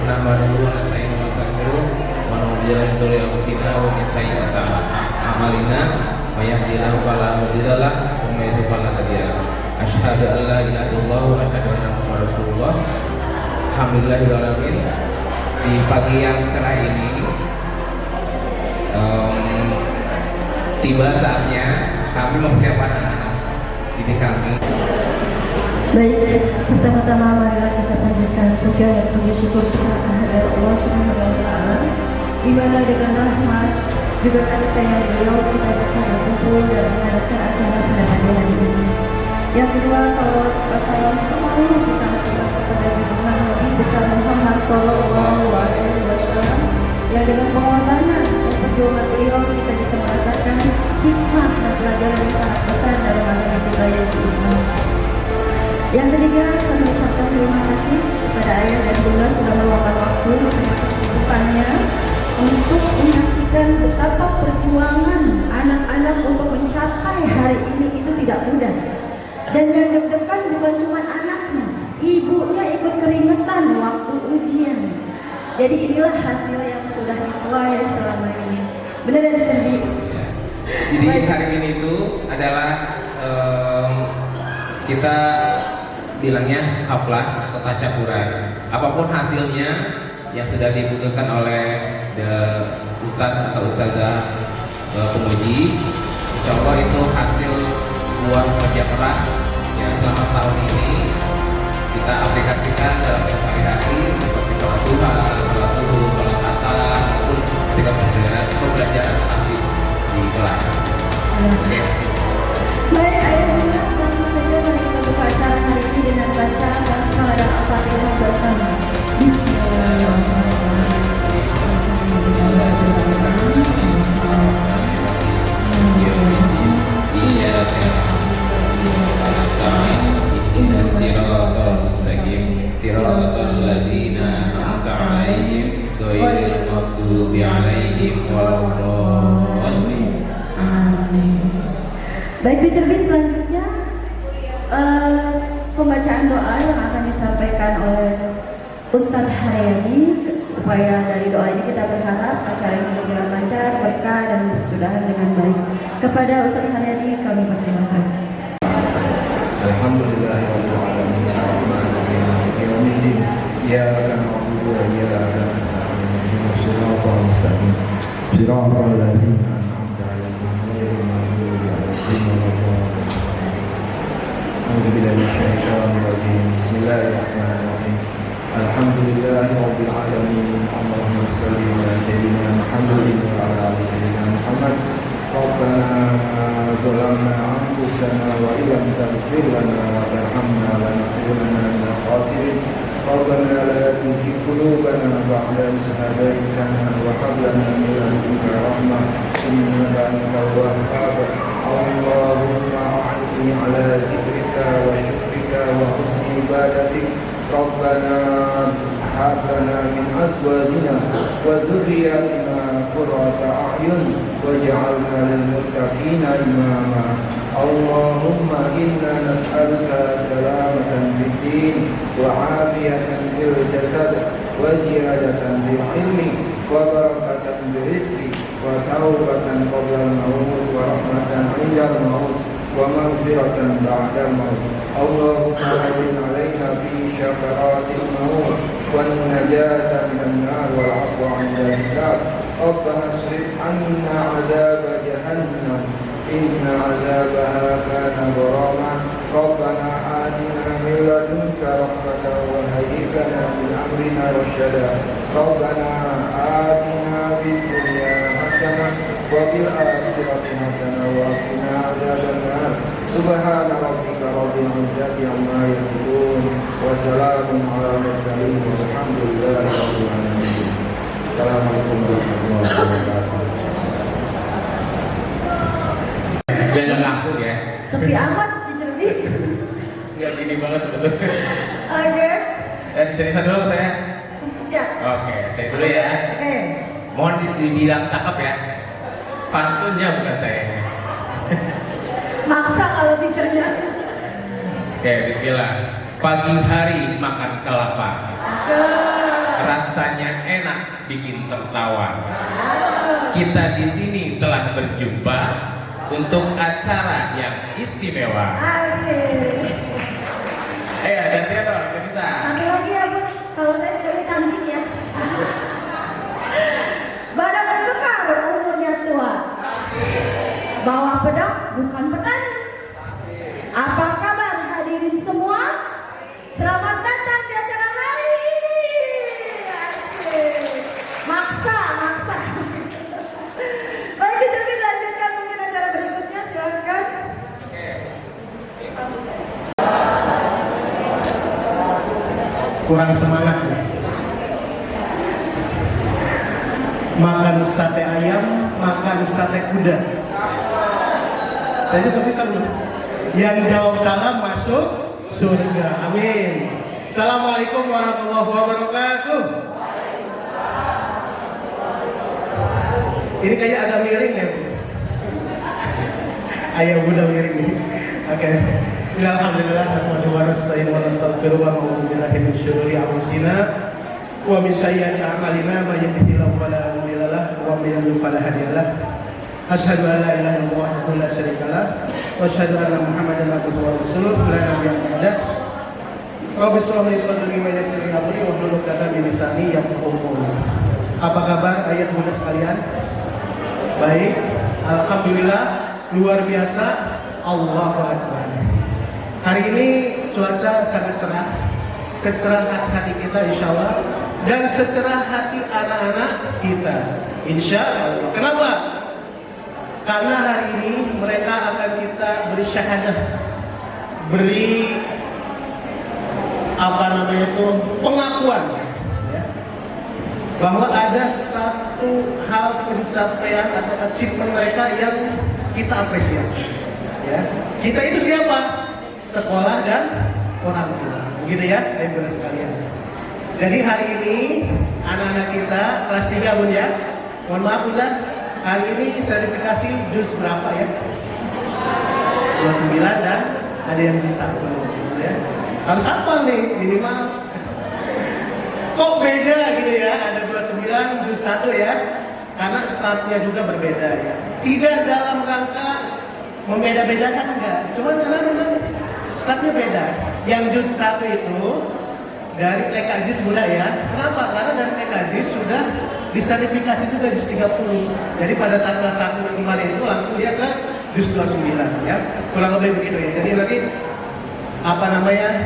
nahmaduhu wa nasta'inuhu wa nastaghfiruh wa na'udzu billahi min shururi anfusina wa min sayyi'ati a'malina may yahdihillahu fala mudilla lahu wa may yudlil fala hadiya lahu. Asyhadu an la ilaha illallah wa asyhadu anna Muhammadar Rasulullah. Alhamdulillahirabbil alamin. Di pagi yang cerah ini tiba saatnya kami mempersiapkan anak-anak didik kami. Baik, pertama-tama marilah kita panjatkan puja dan puji syukur kehadirat Allah Subhanahu wa taala, di mana dengan rahmat juga kasih sayang beliau kita bisa berkumpul dan mengadakan acara pada pagi hari ini. Yang kedua, salawat serta salam selalu kita aturkan kepada junjungan Nabi besar Muhammad Sallallahu Alaihi Wasallam, yang dengan pengorbanan dan perjuangan beliau kita bisa merasakan hikmah dan pelajaran yang sangat besar dalam agama kita yaitu Islam. Yang ketiga, kami mengucapkan terima kasih kepada ayah dan bunda sudah meluangkan waktu dengan kesibukannya untuk menyaksikan betapa perjuangan anak-anak untuk mencapai hari ini itu tidak mudah. Dan yang deg-degan bukan cuma anaknya, ibunya ikut keringetan waktu ujian. Jadi inilah hasil yang sudah dituai selama ini. Benar dan terjadi. Jadi hari ini itu adalah kita bilangnya haflah atau tasyakuran. Apapun hasilnya yang sudah diputuskan oleh ustadz atau ustazah penguji, insya Allah itu hasil buah kerja keras yang selama setahun ini kita aplikasikan dalam sehari-hari seperti sholat duha, sholat subuh, sholat asar, maupun ketika pembelajaran hadis di kelas. Oke. Baik, ayah bunda, langsung saja mari kita buka acara hari ini dengan baca basmalah dan al-fatihah bersama. Baik, dicerbi selanjutnya pembacaan doa yang akan disampaikan oleh Ustadz Haryadi. Supaya dari doa ini kita berharap acara ini berjalan lancar, berkah dan berkesudahan dengan baik. Kepada Ustadz Haryadi kami persilakan. Alhamdulillahirabbil alamin arrahmanir rahim maliki yaumiddin iyyaka na'budu wa iyyaka nasta'in ihdinas siratal mustaqim siratal ladzina an'amta 'alaihim ghairil maghdubi 'alaihim waladdallin. A'udzu billahi minasyaitonir rajim. Bismillahirrahmanirrahim. Alhamdulillahirabbil alamin. Allahumma shalli ala sayyidina Muhammadin wa ala ali sayyidina Muhammad. Rabbana zalamna anfusana wa illam taghfir lana wa tarhamna lanakunanna minal khasirin. Rabbana la tuzigh qulubana ba'da idh hadaytana wa hab lana min ladunka rahmah innaka antal wahhab. Allahumma a'inni ala zikrika wa syukrika wa husni ibadatik. Rabbana hab lana min azwajina wa dhurriyyatina qurrata a'yun waj'alna lil muttaqina imama. Allahumma inna nas'aluka salamatan fid din wa 'afiyatan fil jasad wa ziyadatan bil ilmi wa barakatan bil rizqi wa taubatan qabla al-maut wa rahmatan 'inda al-maut wa maghfiratan ba'da al-maut. Allahumma hawwin 'alaina fi syakaratil maut wan najata minan nar wal 'afwa 'inda al-hisab. Rabbana asrif 'anna 'adzaba jahannam inna 'adzabaha kana gharama. Rabbana atina min ladunka rahmatan wa hayyi lana min amrina rasyada. Rabbana atina fid dunya hasanah wa fil akhirati hasanah wa qina 'adzabannar. Subhana rabbika rabbil izzati 'amma yasifun wa salamun 'alal mursalin walhamdulillahi rabbil alamin. Assalamualaikum warahmatullahi wabarakatuh. Biar nggak ngaku ya. Sepi amat Cicerbi. Nggak gini banget sebetulnya. Oke. Seriusan dulu saya. Siap. Oke, saya dulu ya. Oke. Mohon dibilang cakep ya. Pantunnya bukan saya. Maksa kalau dicernya. Oke, bismillah. Pagi hari makan kelapa. Rasa bikin tertawa. Kita di sini telah berjumpa untuk acara yang istimewa. Asik. Gantian dong, nggak bisa. Satu lagi ya Bu, kalau saya tidak cantik ya. Badan kekar, umurnya tua. Bawa pedang, bukan petani. Apa kabar hadirin semua? Selamat datang di acara hari ini. Asik. Maksa. Baik, kita lanjutkan mungkin acara berikutnya, silakan. Kurang semangat ya. Makan sate ayam, makan sate kuda. Saya juga bisa dulu. Yang jawab salam masuk surga. Amin. Assalamualaikum warahmatullahi wabarakatuh. Ini kayaknya agak miring ya. Ayam udah miring nih. Oke. Alhamdulillah wa nasta'inu wa nastaghfiruh wa na'udzu billahi min syururi anfusina wa min sayyiati a'malina may yahdihillahu fala mudilla lahu wa may yudlil fala hadiya lahu. Asyhadu an la ilaha illallah wahdahu la syarika lahu wa asyhadu anna Muhammadan abduhu wa rasuluh la nabiyya ba'dah. Rabbi shrah li sadri wa yassir li amri wahlul 'uqdatam min lisani yafqahu qawli. Apa kabar ayat muda sekalian? Baik, alhamdulillah, luar biasa. Allahu akbar. Hari ini cuaca sangat cerah, secerah hati kita insya Allah, dan secerah hati anak-anak kita insya Allah. Kenapa? Karena hari ini mereka akan kita beri syahadah, beri pengakuan ya, bahwa ada satu hal pencapaian atau achievement mereka yang kita apresiasi ya. Kita itu siapa? Sekolah dan orang tua, begitu ya, teman-teman sekalian. Jadi hari ini anak-anak kita kelas 3 Bun ya. Mohon maaf Bunda, hari ini sertifikasi juz berapa ya? 29 dan ada yang juz 1 ya. Harus hafal nih minimal. Kok beda gitu ya? Ada 29 juz 1 ya. Karena startnya juga berbeda ya. Tidak dalam rangka membeda-bedakan enggak. Cuman karena memang startnya beda. Yang juz 1 itu dari TKJ muda ya. Kenapa? Karena dari TKJ sudah disertifikasi juga juz 30. Jadi pada saat kelas 1 kemarin itu langsung dia ke juz 29 ya. Kurang lebih begitu ya. Jadi nanti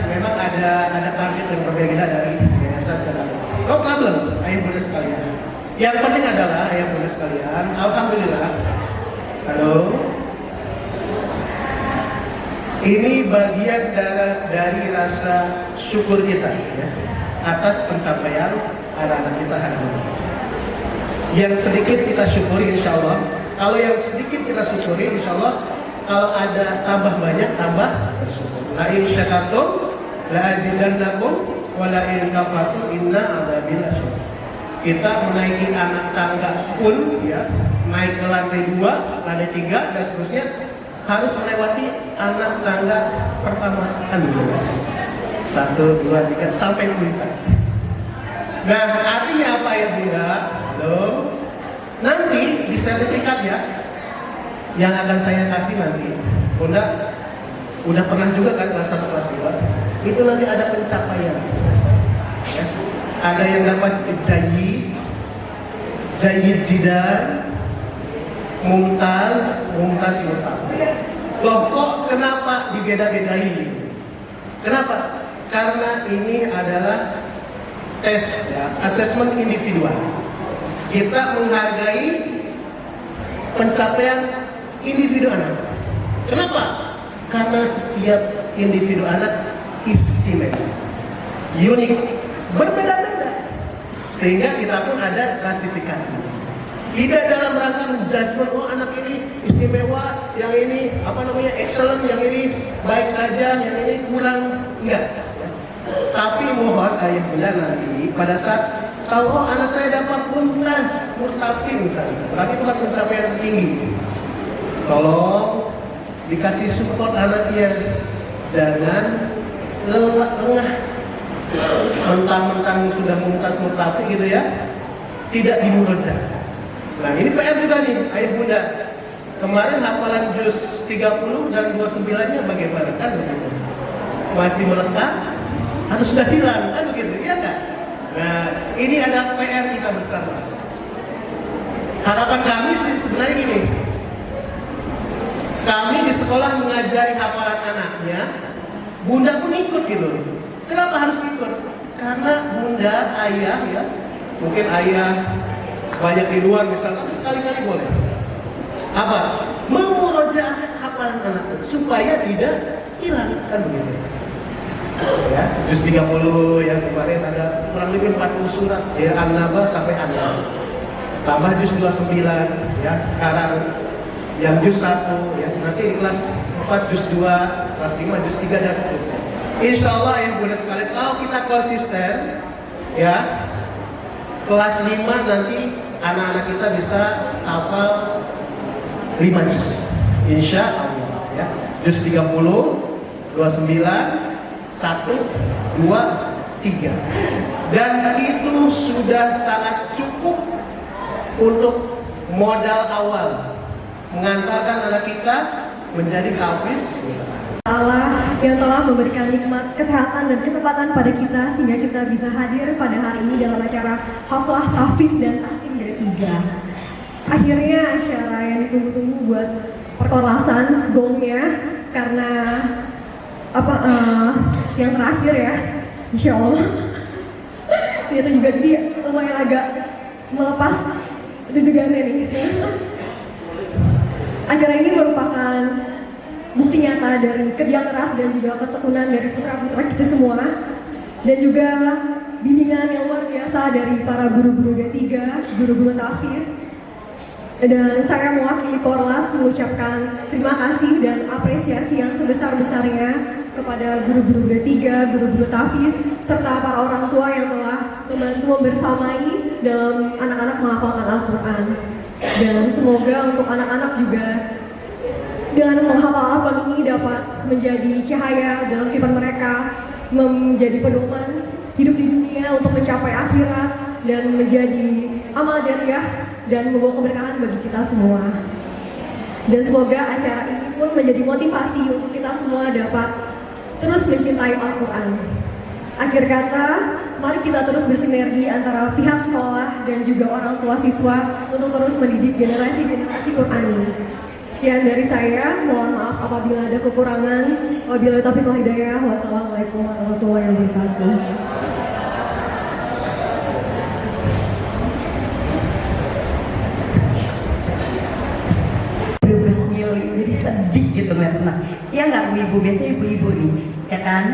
memang ada target yang berbeda dari yayasan dan yayasan. No problem, ayah bunda sekalian. Yang penting adalah ayah bunda sekalian, alhamdulillah. Halo. Ini bagian dari rasa syukur kita ya, atas pencapaian anak-anak kita hari ini. Yang sedikit kita syukuri insya Allah. Kalau yang sedikit kita syukuri insya Allah, kalau ada tambah banyak tambah bersyukur. La in syakartum la azidannakum wa la in kafartum inna adzabi lasyadid. Kita menaiki anak tangga pun ya, naik ke lantai 2, lantai 3 dan seterusnya, harus melewati anak tangga pertama kan dulu ya. 1, 2, 3 sampai puncak. Nah, artinya apa ya Bunda? Loh, nanti di sertifikat ya yang akan saya kasih nanti, Bunda udah pernah juga kan kelas 1 kelas 2, itu nanti ada pencapaian ya. Ada yang dapat jayyid jidan, mumtaz mutafik. Loh kok kenapa dibeda-bedain? Kenapa? Karena ini adalah tes ya, asesmen individual. Kita menghargai pencapaian individu anak. Kenapa? Karena setiap individu anak istimewa, unik, berbeda-beda. Sehingga kita pun ada klasifikasi. Tidak dalam rangka menjudgment, oh anak ini istimewa, yang ini excellent, yang ini baik saja, yang ini kurang, enggak. Tapi mohon ayah bunda nanti pada saat kalau anak saya dapat mumtaz mutafik misalnya, berarti itu kan pencapaian tinggi. Tolong dikasih support anaknya, jangan lengah mentang-mentang sudah mumtaz mutafik gitu ya, tidak dimuroja. Nah ini PR juga nih ayah bunda. Kemarin hafalan juz 30 dan 29-nya bagaimana? Kan begitu. Masih melekat atau sudah hilang? Kan begitu, iya enggak? Nah ini adalah PR kita bersama. Harapan kami sebenarnya gini. Kami di sekolah mengajari hafalan anaknya, bunda pun ikut gitu. Kenapa harus ikut? Karena bunda, ayah ya, mungkin ayah banyak di luar misalnya, sekali-kali boleh. Apa? Memurojaah hafalan anaknya supaya tidak hilang, kan begitu. Ya, juz 30 ya kemarin ada kurang lebih 40 surat dari An-Naba sampai An-Nas. Tambah juz 29 ya, sekarang yang juz 1 ya, nanti di kelas 4 juz 2, kelas 5 juz 3 dan seterusnya. Insya Allah ya bunda sekalian, kalau kita konsisten ya, kelas 5 nanti anak-anak kita bisa hafal 5 juz insya Allah ya, juz 30, 29, 1, 2, 3, dan itu sudah sangat cukup untuk modal awal mengantarkan anak kita menjadi hafiz Allah yang telah memberikan nikmat kesehatan dan kesempatan pada kita sehingga kita bisa hadir pada hari ini dalam acara haflah, tahfiz dan tahsin grade 3. Akhirnya acara yang ditunggu-tunggu buat perkolasan gongnya, karena yang terakhir ya, insya Allah ternyata juga jadi lumayan agak melepas deg-degannya nih. Acara ini merupakan bukti nyata dari kerja keras dan juga ketekunan dari putra-putra kita semua, dan juga bimbingan yang luar biasa dari para guru-guru D3, guru-guru tahfiz. Dan saya mewakili Korlas mengucapkan terima kasih dan apresiasi yang sebesar-besarnya kepada guru-guru D3, guru-guru tahfiz, serta para orang tua yang telah membantu membersamai dalam anak-anak menghafalkan Al-Quran. Dan semoga untuk anak-anak juga dengan menghafal Al-Quran ini dapat menjadi cahaya dalam kehidupan mereka, menjadi pedoman hidup di dunia untuk mencapai akhirat, dan menjadi amal jariah dan membawa keberkahan bagi kita semua. Dan semoga acara ini pun menjadi motivasi untuk kita semua dapat terus mencintai Al-Quran. Akhir kata, mari kita terus bersinergi antara pihak sekolah dan juga orang tua siswa untuk terus mendidik generasi-generasi Qur'ani. Sekian dari saya, mohon maaf apabila ada kekurangan. Wabillahi taufiq wal hidayah. Wassalamualaikum warahmatullahi wabarakatuh. Jadi sedih gitu ngeliat anak. Iya nggak ibu-ibu, biasanya ibu-ibu nih, ya kan?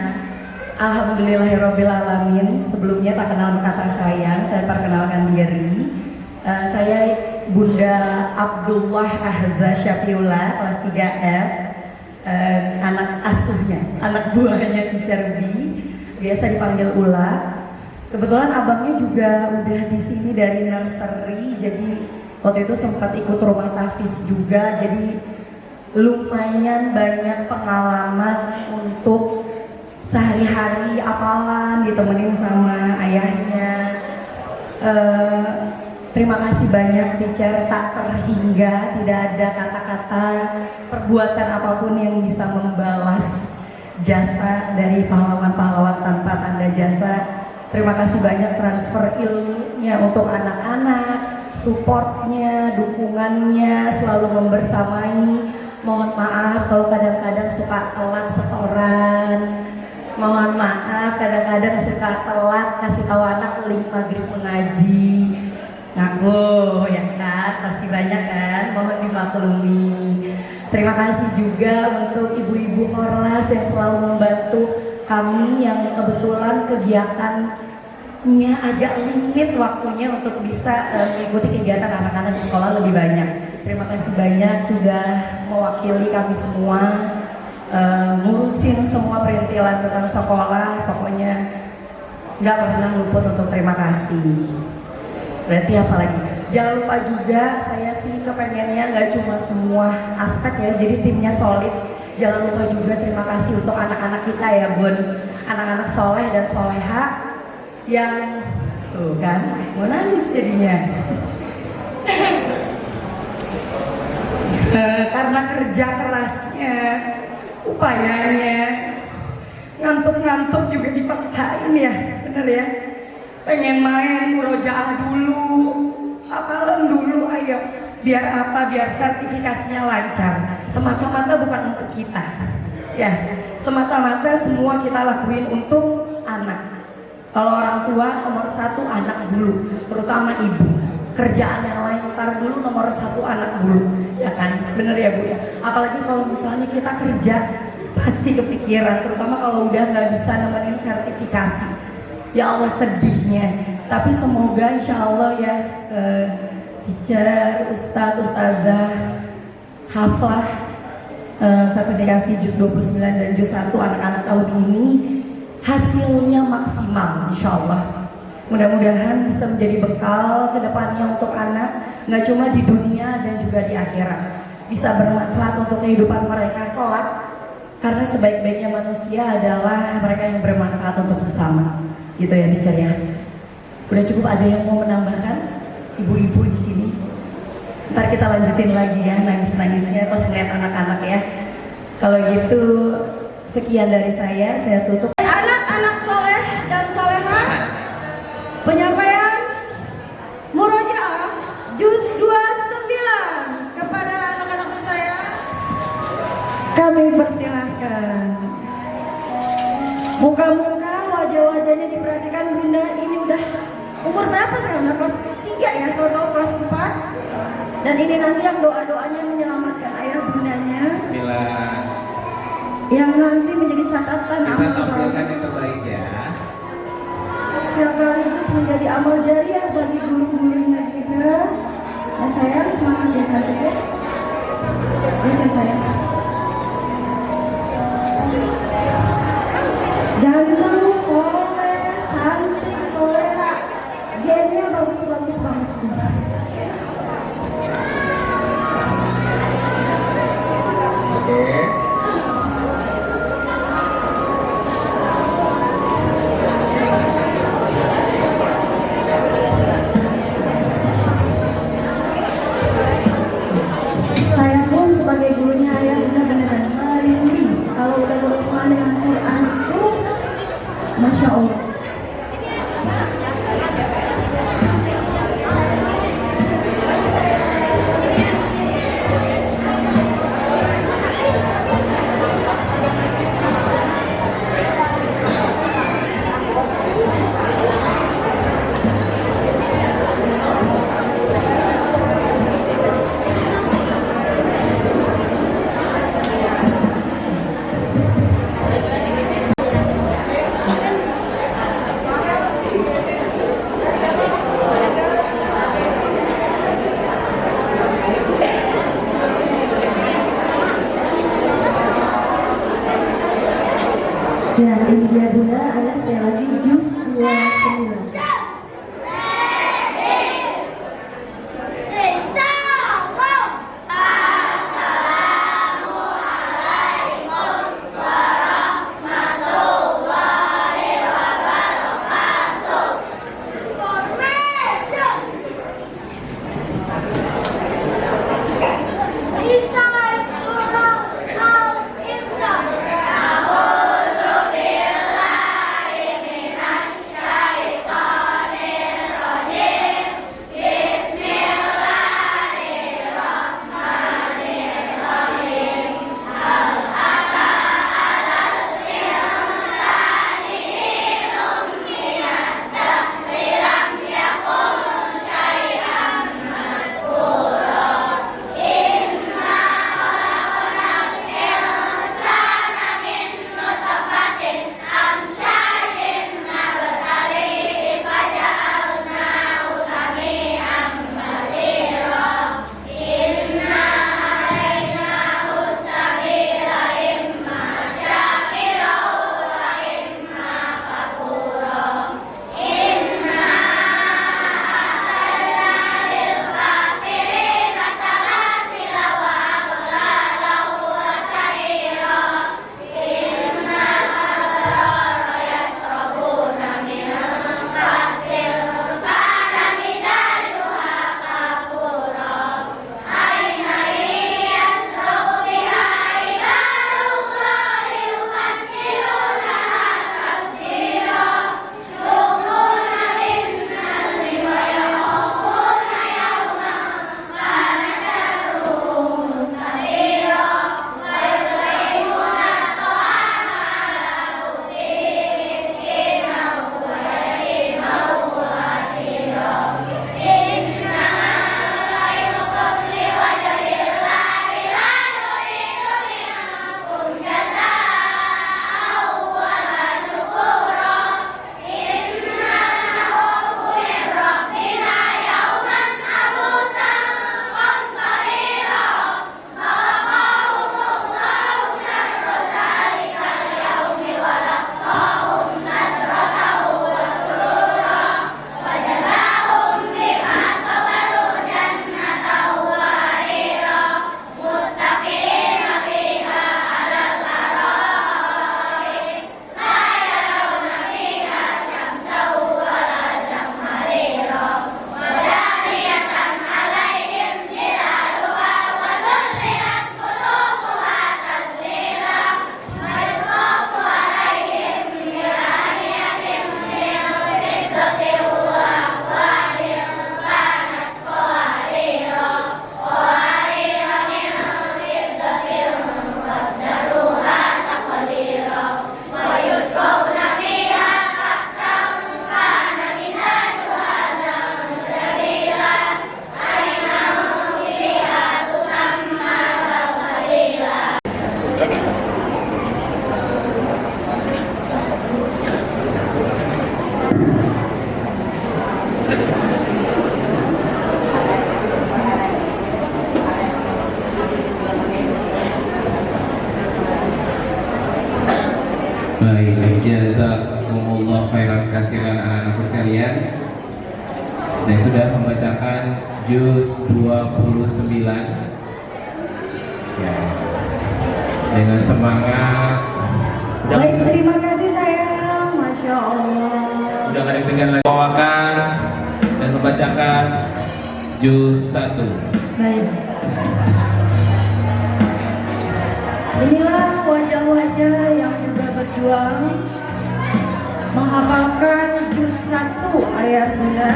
Alhamdulillahirobbilalamin. Sebelumnya tak kenal kata saya perkenalkan diri. Saya Bunda Abdullah Ahza Syafiullah, kelas 3F, anak asuhnya, anak buahnya Teacher B, biasa dipanggil Ula. Kebetulan abangnya juga udah di sini dari nursery, jadi waktu itu sempat ikut rumah tahfiz juga, jadi lumayan banyak pengalaman untuk sehari-hari hafalan ditemenin sama ayahnya. Terima kasih banyak teacher, tak terhingga, tidak ada kata-kata perbuatan apapun yang bisa membalas jasa dari pahlawan-pahlawan tanpa tanda jasa. Terima kasih banyak transfer ilmunya untuk anak-anak, supportnya, dukungannya, selalu membersamai. Mohon maaf kalau kadang-kadang suka telat setoran. Mohon maaf kadang-kadang suka telat kasih tahu anak link maghrib mengaji. Ngaku ya kan, pasti banyak kan, mohon dimaklumi. Terima kasih juga untuk ibu-ibu Korlas yang selalu membantu kami yang kebetulan kegiatannya agak limit waktunya untuk bisa mengikuti kegiatan anak-anak di sekolah lebih banyak. Terima kasih banyak sudah mewakili kami semua, ngurusin semua perintilan tentang sekolah, pokoknya nggak pernah luput untuk terima kasih. Berarti apa lagi? Jangan lupa juga, saya sih kepengennya nggak cuma semua aspek ya, jadi timnya solid. Jangan lupa juga terima kasih untuk anak-anak kita ya Bun, anak-anak soleh dan soleha yang tuh kan mau nangis jadinya. Karena kerja kerasnya, upayanya, ngantuk-ngantuk juga dipaksain ya, bener ya. Pengen main murojaah dulu, hafalan dulu, ayo. Biar apa? Biar sertifikasinya lancar. Semata-mata bukan untuk kita, ya. Semata-mata semua kita lakuin untuk anak. Kalau orang tua nomor satu anak dulu, terutama ibu. Kerjaan yang lain ntar dulu, nomor satu anak dulu, ya kan? Bener ya Bu ya. Apalagi kalau misalnya kita kerja, pasti kepikiran, terutama kalau udah nggak bisa nemenin sertifikasi. Ya Allah sedihnya. Tapi semoga insya Allah ya teacher, ustadz, ustazah, haflah sertifikasi juz 29 dan juz 1 anak-anak tahun ini hasilnya maksimal insya Allah. Mudah-mudahan bisa menjadi bekal ke depannya untuk anak, nggak cuma di dunia dan juga di akhirat. Bisa bermanfaat untuk kehidupan mereka kelak, karena sebaik-baiknya manusia adalah mereka yang bermanfaat untuk sesama. Gitu ya teacher ya. Udah cukup, ada yang mau menambahkan? Ibu-ibu di sini. Ntar kita lanjutin lagi ya nangis-nangisnya pas ngeliat anak-anak ya. Kalau gitu sekian dari saya tutup. Anak-anak soleh dan solehah, penyampaian murojaah juz 29 kepada anak-anak saya. Kami persilahkan. Muka-muka, wajah-wajahnya diperhatikan. Bunda ini udah umur berapa sekarang? Udah kelas 3 ya, total kelas 4. Dan ini nanti yang doa-doanya menyelamatkan ayah bundanya, Bismillah. yang nanti menjadi catatan Kita amal tampilkan baik, yang terbaik ya. sekaligus menjadi amal jariah bagi guru-gurunya juga. Dan saya semangat ya cantik ya. Bisa saya. Ganteng, soleh, cantik, soleha, gennya bagus-bagus banget. Oke. Saya pun sebagai gurunya ayah benar-benar merinding kalau udah berhubungan dengan Quran itu, Masya Allah. Baik, jazakumullah khairan kasiran anak-anakku sekalian. Dan sudah membacakan juz 29 ya, dengan semangat. Baik, terima kasih sayang. Masya Allah. Udah gak deg-degan lagi bawakan dan membacakan juz 1. Baik. Inilah wajah-wajah yang juga berjuang menghafalkan juz 1 ayat bunda,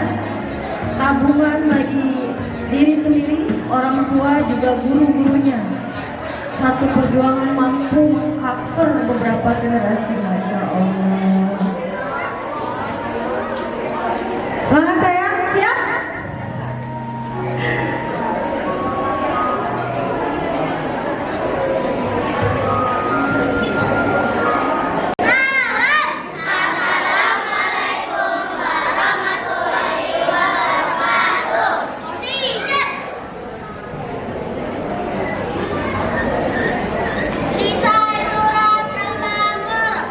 tabungan bagi diri sendiri, orang tua juga guru-gurunya. Satu perjuangan mampu mengcover beberapa generasi. Masya Allah. Semangat sayang, siap? Desain surat yang bagus.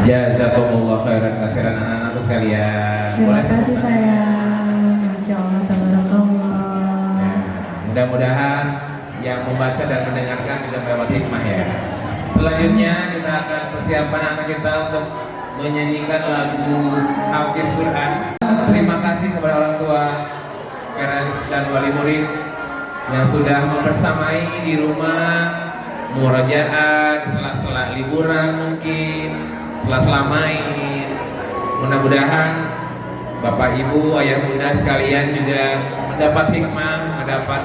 Jazakumullah khairan kasiran anak-anakku sekalian. Terima kasih sayang. Masya Allah, tabarakallah. Ya, mudah-mudahan yang membaca dan mendengarkan juga mendapat hikmah ya. Selanjutnya kita akan persiapkan anak kita untuk menyanyikan lagu Hafiz Quran. Terima kasih kepada orang tua, parents dan wali murid yang sudah membersamai di rumah, murajaah di sela-sela liburan mungkin, sela-sela main. Mudah-mudahan Bapak Ibu, Ayah Bunda sekalian juga mendapat hikmah, mendapat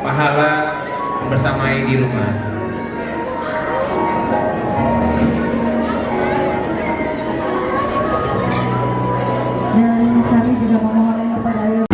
pahala bersamai di rumah. Dan kami juga memohon kepada Ayah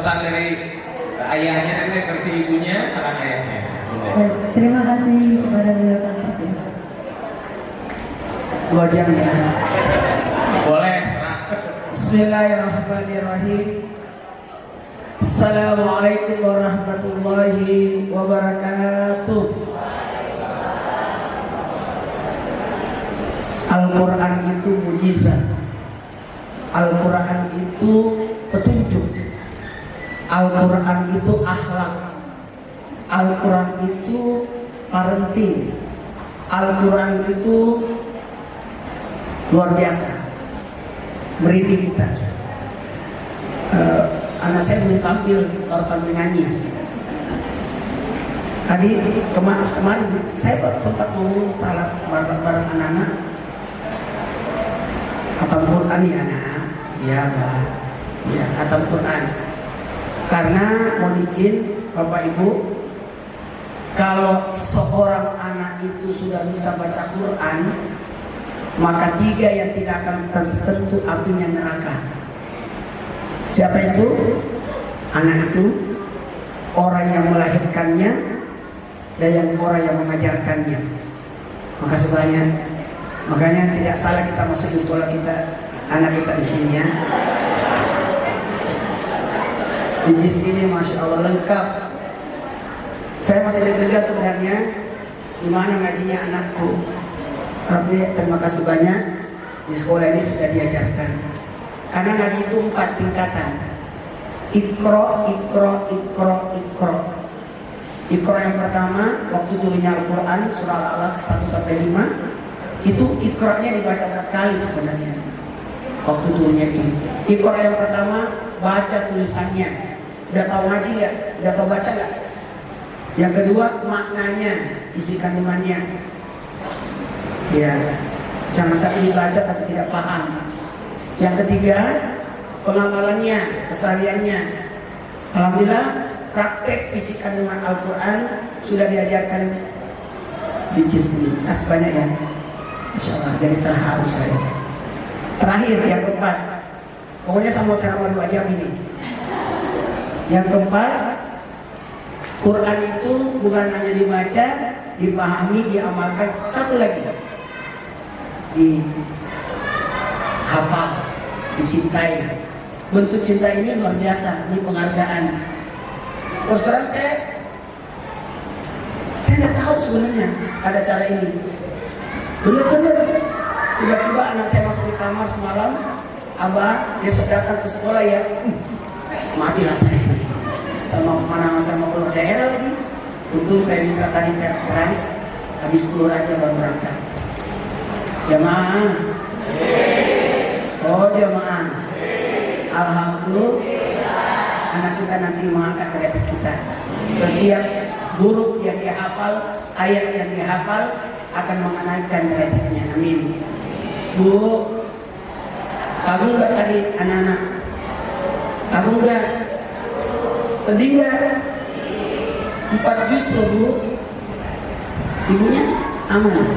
pesan dari ayahnya, nanti versi ibunya, saran ayahnya. Baik, terima kasih kepada beliau Kang Presiden. 2 jam ya. Boleh. Nah. Bismillahirrahmanirrahim. Assalamualaikum warahmatullahi wabarakatuh. Al-Quran itu mujizat. Al-Quran itu petunjuk. Al-Quran itu akhlak. Al-Quran itu parenting. Al-Quran itu luar biasa, merinding kita. Anak saya belum tampil, baru tampil nyanyi. Tadi kemarin saya sempat ngomong salat bareng anak-anak. Khatam Quran ya anak, iya Pak, iya khatam Quran. Karena mohon izin Bapak Ibu, kalau seorang anak itu sudah bisa baca Quran, maka 3 yang tidak akan tersentuh apinya neraka. Siapa itu? Anak itu orang yang melahirkannya dan yang orang yang mengajarkannya. Makasih banyak. Makanya tidak salah kita masuk di sekolah kita, anak kita di sini ya. Di sini Masya Allah lengkap. Saya masih deg-degan sebenarnya di mana ngajinya anakku. Tapi terima kasih banyak di sekolah ini sudah diajarkan. Karena ngaji itu 4 tingkatan. Iqra, Iqra, Iqra, Iqra. Iqra yang pertama waktu turunnya Al-Quran surah Al-Alaq 1-5 itu Iqra-nya dibaca 4 kali sebenarnya. Waktu turunnya itu. Iqra yang pertama baca tulisannya. Udah tahu ngaji nggak? Udah tahu baca nggak? Yang kedua maknanya, isi kandungannya. Ya, jangan sampai dibaca tapi tidak paham. Yang ketiga, pengamalannya, kesehariannya. Alhamdulillah, praktek isi kandungan Al-Quran sudah diajarkan di JIS ini. Kasih banyak ya. Masya Allah, jadi terharu saya. Terakhir, yang keempat, pokoknya sama ceramah 2 jam ini. Yang keempat, Quran itu bukan hanya dibaca, dipahami, diamalkan. Satu lagi, dihafal, dicintai. Bentuk cinta ini luar biasa, ini penghargaan. Terus terang saya nggak tahu sebenarnya ada cara ini. Bener-bener tiba-tiba anak saya masuk di kamar semalam, Abah besok datang ke sekolah ya, mati rasanya ini. Sama mana sama keluar daerah lagi. Untung saya minta tadi trans, habis keluar aja baru berangkat. Jamaah, oh jamaah, alhamdulillah, anak kita nanti mengangkat derajat kita. Setiap huruf yang dia hafal, ayat yang dia hafal akan menaikkan derajatnya. Amin. Bu, kagum nggak tadi anak-anak? Kagum nggak? Sedih nggak? 4 juz loh Bu. Ibunya aman.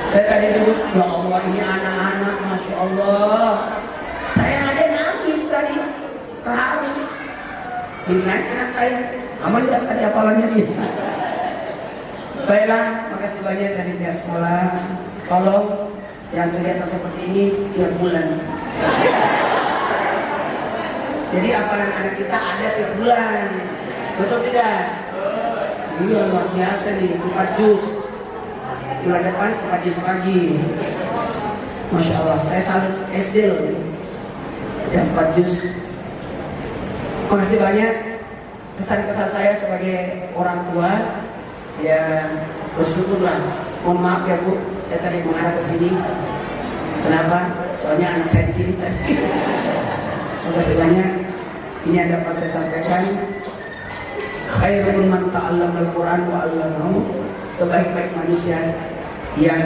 Saya tadi duduk, ya Allah ini anak-anak, Masya Allah. Saya ada nangis tadi, terharu. Belum naik anak saya, aman nggak tadi hafalannya dia? Baiklah, makasih banyak dari pihak sekolah. Tolong yang kegiatan seperti ini tiap bulan. Jadi hafalan anak kita ada tiap bulan, betul tidak? Iya luar biasa nih, 4 juz. Bulan depan 4 juz lagi. Masya Allah, saya salut SD loh ini. Ya 4 juz. Makasih banyak. Kesan-kesan saya sebagai orang tua, ya bersyukurlah. Mohon maaf ya Bu, saya tadi mengarah ke sini. Kenapa? Soalnya anak saya di sini tadi. Makasih banyak. Ini yang dapat saya sampaikan. Khairul man ta'allama al-Quran wa 'allamahu. Sebaik-baik manusia yang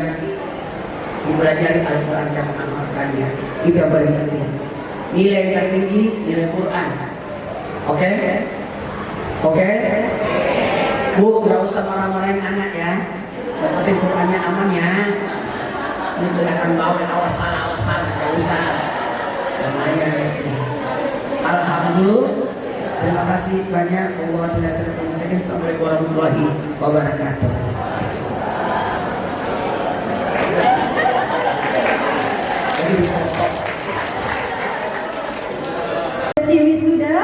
mempelajari Al-Quran dan mengamalkannya. Itu yang paling penting. Nilai tertinggi nilai Quran. Oke? Oke? Bu, gak usah marah-marahin anak ya. Yang penting Qurannya aman ya. Ini kelihatan bawel, awas salah, gak usah. Lumayan itu. Alhamdulillah. Terima kasih banyak. Allah tidak sedang menyelesaikan. Assalamualaikum warahmatullahi wabarakatuh. Sesi wisuda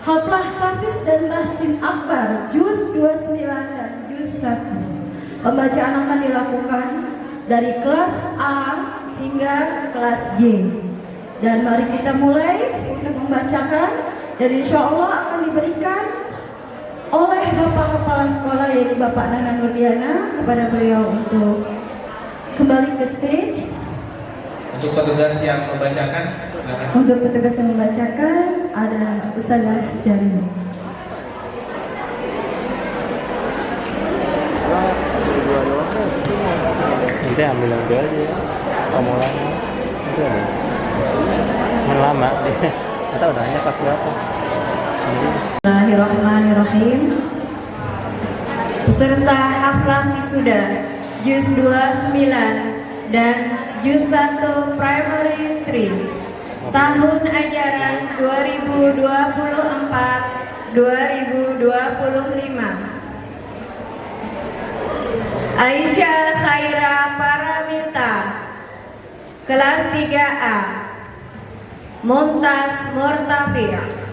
Haflah Hafiz dan Tahsin Akbar Juz 29 dan Juz 1. Pembacaan akan dilakukan dari kelas A hingga kelas J. Dan mari kita mulai untuk membacakan, dan insya Allah akan diberikan oleh Bapak Kepala Sekolah yaitu Bapak Nana Nurdiana kepada beliau untuk kembali ke stage. Untuk petugas yang membacakan, silakan. Untuk petugas yang membacakan ada Ustazah Jarin. Nanti ambil yang dua aja ya. Pemulanya itu ada. Lama. Atau udah hanya pas berapa? Bismillahirrahmanirrahim. Peserta haflah wisuda Juz 29 dan Juz 1 Primary 3 tahun ajaran 2024-2025. Aisyah Khaira Paramita, kelas 3A. Mumtaz Murtafi',